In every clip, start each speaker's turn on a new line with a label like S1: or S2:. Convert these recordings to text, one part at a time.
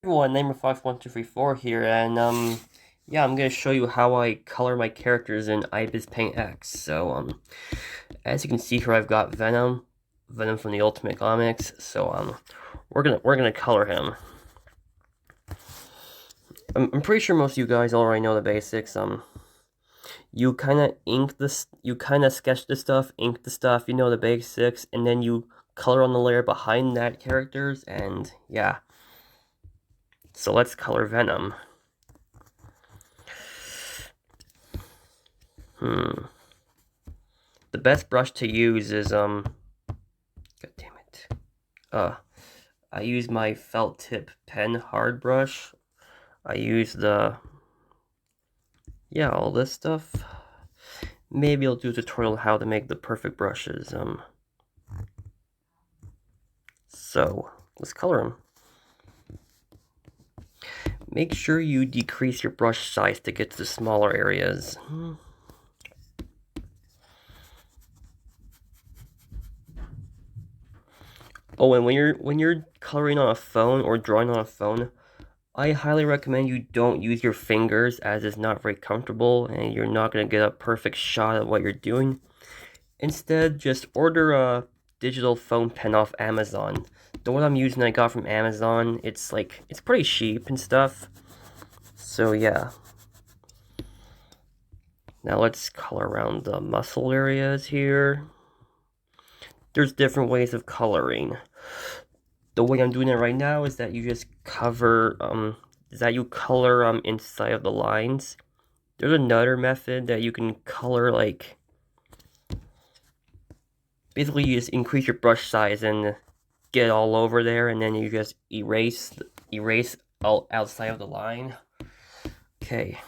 S1: Everyone, Namer Fox1234 here, and yeah, I'm gonna show you how I color my characters in IbisPaint X. So, as you can see here, I've got Venom from the Ultimate Comics. So, we're gonna color him. I'm pretty sure most of you guys already know the basics. You kind of you kind of sketch the stuff, ink the stuff, you know the basics, and then you color on the layer behind that characters, and yeah. So let's color Venom. The best brush to use is god damn it. I use my felt tip pen hard brush. I use all this stuff. Maybe I'll do a tutorial on how to make the perfect brushes. So let's color them. Make sure you decrease your brush size to get to the smaller areas. Oh, and when you're coloring on a phone or drawing on a phone, I highly recommend you don't use your fingers, as it's not very comfortable and you're not going to get a perfect shot of what you're doing. Instead, just order a digital phone pen off Amazon. The one I'm using I got from Amazon, it's pretty cheap and stuff. So yeah. Now let's color around the muscle areas here. There's different ways of coloring. The way I'm doing it right now is that you just color inside of the lines. There's another method that you can color, basically you just increase your brush size and get all over there, and then you just erase all outside of the line. Okay.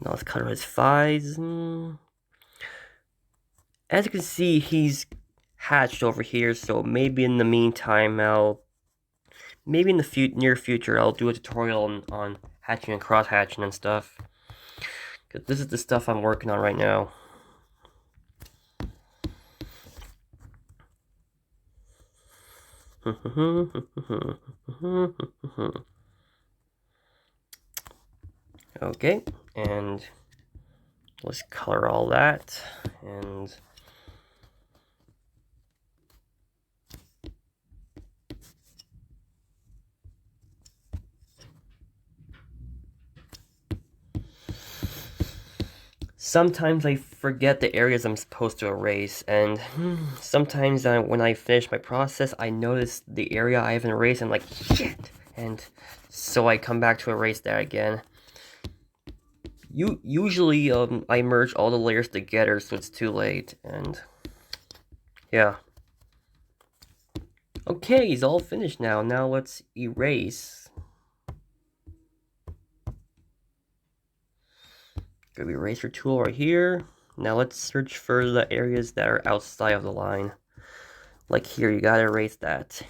S1: Now let's color his thighs. As you can see, he's hatched over here, so maybe in the meantime, maybe in the near future, I'll do a tutorial on hatching and cross-hatching and stuff. Because this is the stuff I'm working on right now. Okay, and let's color all that, and sometimes I forget the areas I'm supposed to erase, and sometimes when I finish my process, I notice the area I haven't erased, and I'm like, shit! And so I come back to erase that again. Usually, I merge all the layers together, so it's too late, and yeah. Okay, he's all finished now. Now let's erase. Go to the eraser tool right here. Now let's search for the areas that are outside of the line. Like here, you gotta erase that.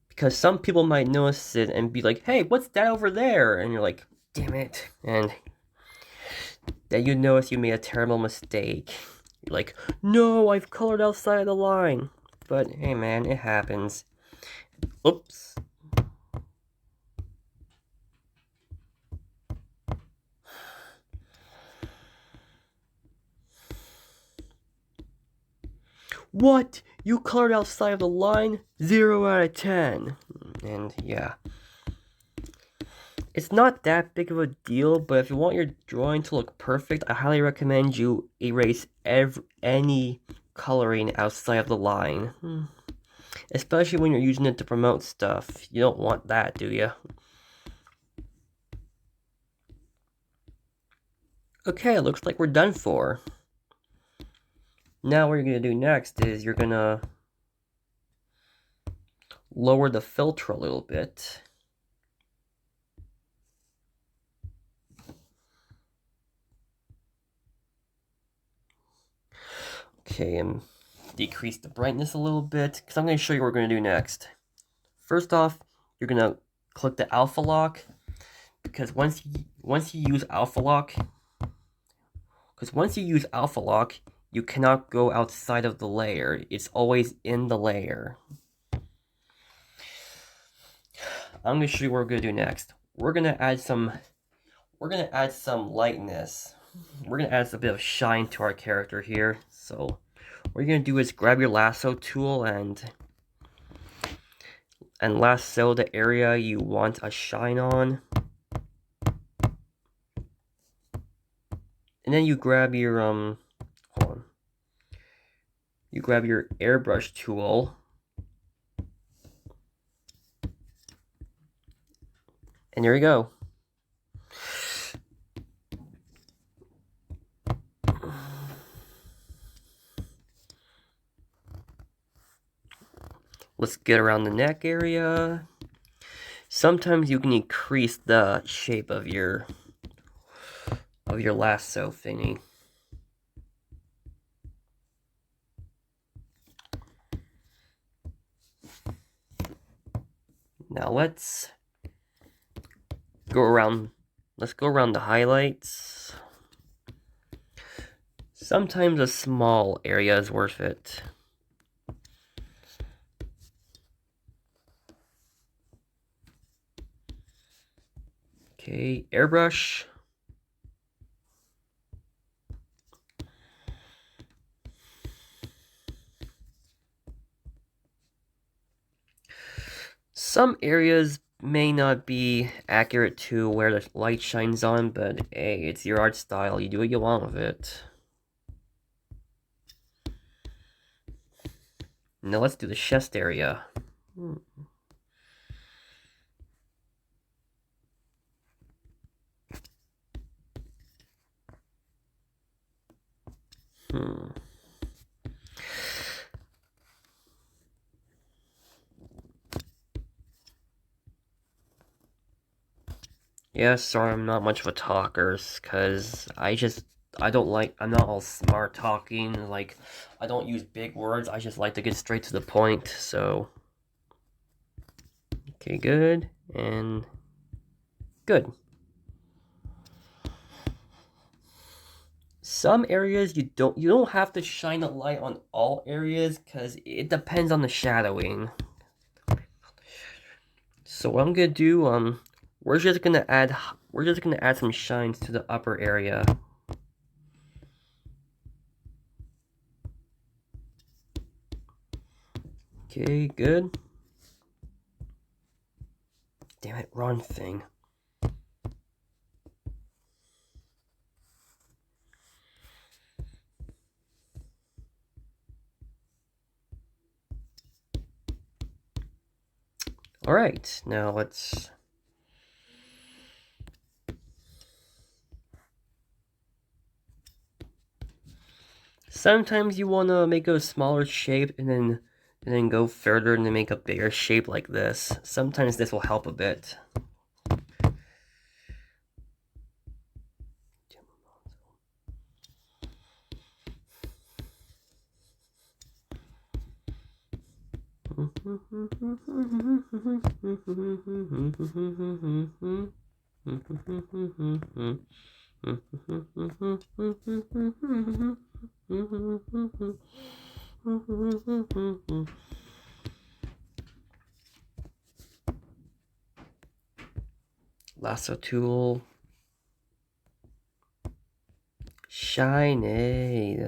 S1: Because some people might notice it and be like, hey, what's that over there? And you're like, damn it. And then you notice you made a terrible mistake. You're like, no, I've colored outside of the line. But hey man, it happens. Oops. What? You colored outside of the line? 0 out of 10. And yeah. It's not that big of a deal, but if you want your drawing to look perfect, I highly recommend you erase any coloring outside of the line. Especially when you're using it to promote stuff. You don't want that, do you? Okay, it looks like we're done for. Now what you're going to do next is you're going to lower the filter a little bit. Okay, and decrease the brightness a little bit, because I'm going to show you what we're going to do next. First off, you're going to click the alpha lock, because once you use alpha lock, you cannot go outside of the layer. It's always in the layer. I'm gonna show you what we're gonna do next. We're gonna add some lightness. We're gonna add a bit of shine to our character here. So what you're gonna do is grab your lasso tool and lasso the area you want a shine on. And then you grab your hold on. You grab your airbrush tool. And there you go. Let's get around the neck area. Sometimes you can increase the shape of your lasso thingy. Now let's go around the highlights. Sometimes a small area is worth it. Okay, airbrush. Some areas may not be accurate to where the light shines on, but hey, it's your art style. You do what you want with it. Now let's do the chest area. Yeah, sorry, I'm not much of a talker, cause I'm not all smart talking, like, I don't use big words, I just like to get straight to the point, so. Okay, good, and good. Some areas you don't have to shine a light on all areas, cause it depends on the shadowing. So what I'm gonna do, we're just gonna add some shines to the upper area. Okay, good. Damn it, wrong thing. Alright, now let's... Sometimes you want to make a smaller shape and then go further and then make a bigger shape like this. Sometimes this will help a bit. Lasso tool. Shiny.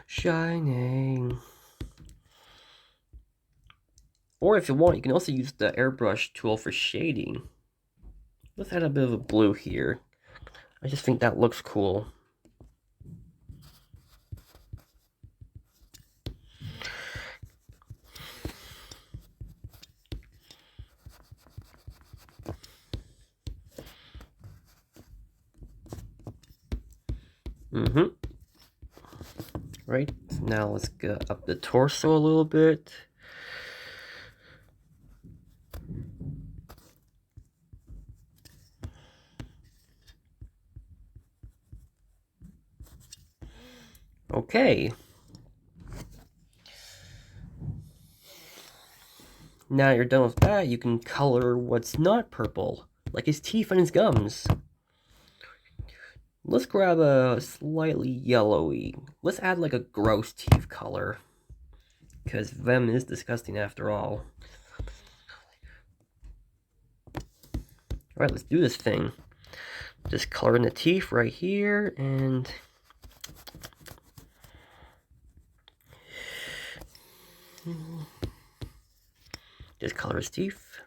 S1: Shining. Or if you want, you can also use the airbrush tool for shading. Let's add a bit of a blue here. I just think that looks cool. Right, now let's go up the torso a little bit. Okay. Now you're done with that, you can color what's not purple, like his teeth and his gums. Let's grab a slightly yellowy. Let's add like a gross teeth color. because Venom is disgusting after all. Alright, let's do this thing. Just color in the teeth right here, and just color his teeth.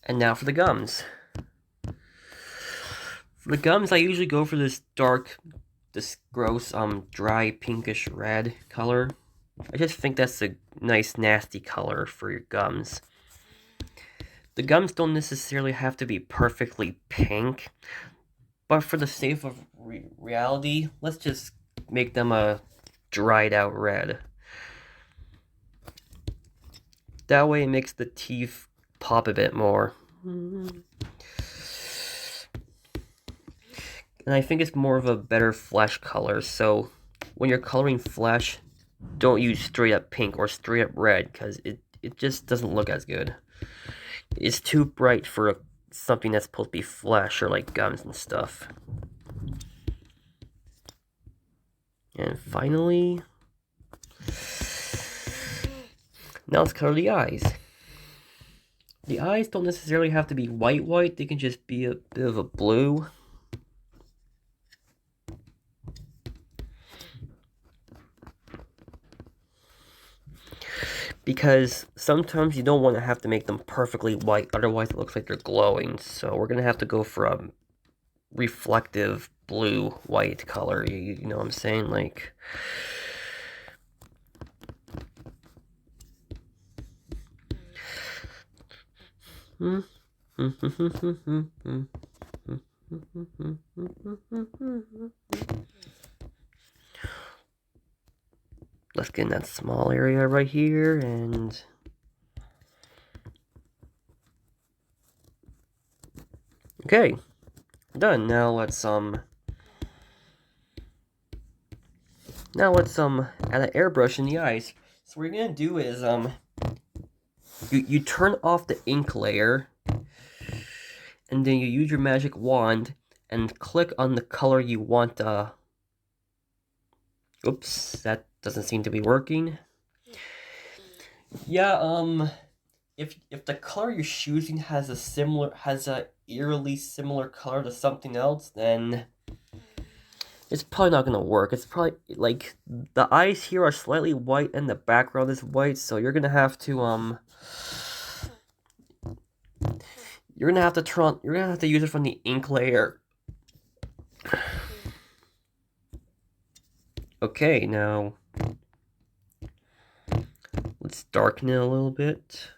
S1: And now for the gums. For the gums, I usually go for this dark, this gross, dry pinkish red color. I just think that's a nice, nasty color for your gums. The gums don't necessarily have to be perfectly pink, but for the sake of reality, let's just make them a dried out red. That way it makes the teeth pop a bit more. And I think it's more of a better flesh color, so when you're coloring flesh, don't use straight up pink or straight up red, because it just doesn't look as good. It's too bright for something that's supposed to be flesh, or like gums and stuff. And finally, now let's color the eyes. The eyes don't necessarily have to be white, they can just be a bit of a blue. Because sometimes you don't want to have to make them perfectly white, otherwise it looks like they're glowing. So we're going to have to go for a reflective blue-white color, you know what I'm saying? Like, let's get in that small area right here, and okay, done. Now let's add an airbrush in the eyes. So what you're gonna do is you turn off the ink layer, and then you use your magic wand and click on the color you want. Oops, that doesn't seem to be working. Yeah, if the color you're choosing has a eerily similar color to something else, then it's probably not gonna work. It's probably like the eyes here are slightly white and the background is white, so you're gonna have to use it from the ink layer. Okay, now let's darken it a little bit.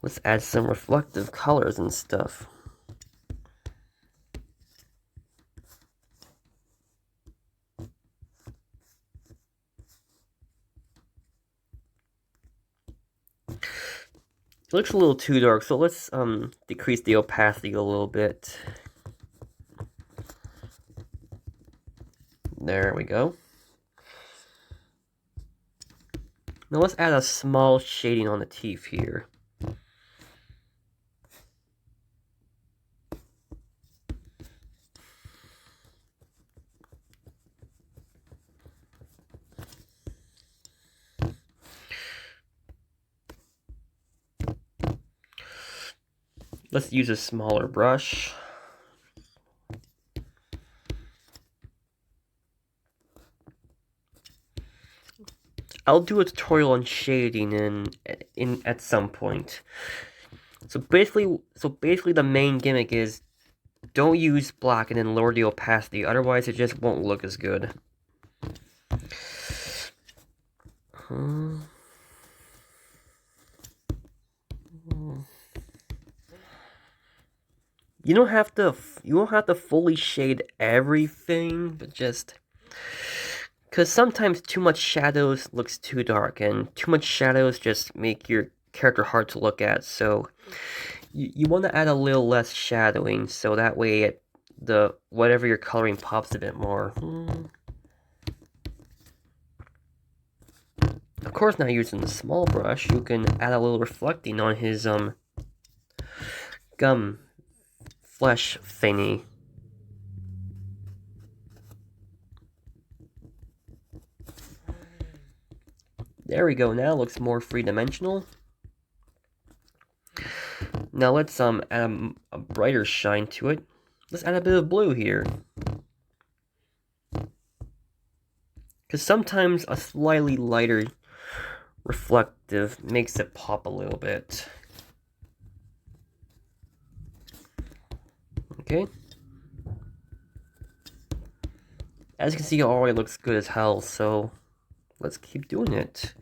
S1: Let's add some reflective colors and stuff. It looks a little too dark, so let's decrease the opacity a little bit. There we go. Now let's add a small shading on the teeth here. Let's use a smaller brush. I'll do a tutorial on shading at some point. So basically the main gimmick is don't use black and then lower the opacity, otherwise it just won't look as good. You don't have to fully shade everything, but just because sometimes too much shadows looks too dark, and too much shadows just make your character hard to look at. So you want to add a little less shadowing, so that way whatever you're coloring pops a bit more. Of course, now using the small brush, you can add a little reflecting on his gum flesh thingy. There we go, now it looks more three-dimensional. Now let's add a brighter shine to it. Let's add a bit of blue here. Because sometimes a slightly lighter reflective makes it pop a little bit. Okay. As you can see, it already looks good as hell, so let's keep doing it.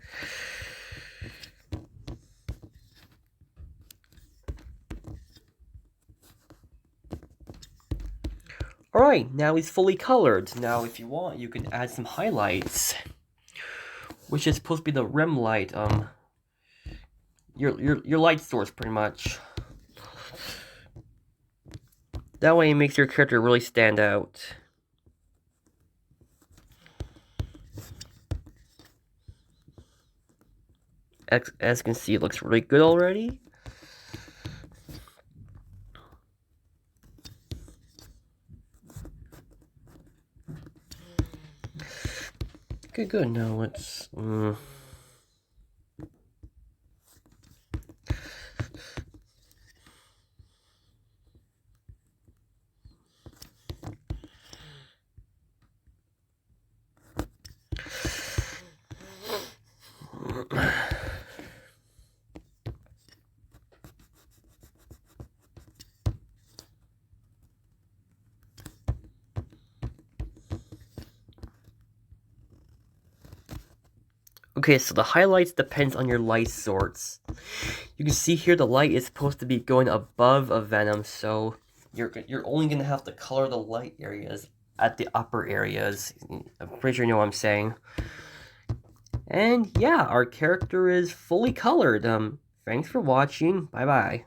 S1: Alright, now he's fully colored. Now if you want, you can add some highlights, which is supposed to be the rim light, your light source pretty much. That way it makes your character really stand out. As you can see, it looks really good already. Okay, good. Now let's... Okay, so the highlights depends on your light source. You can see here the light is supposed to be going above a Venom, so you're only gonna have to color the light areas at the upper areas. I'm pretty sure you know what I'm saying. And yeah, our character is fully colored. Thanks for watching. Bye bye.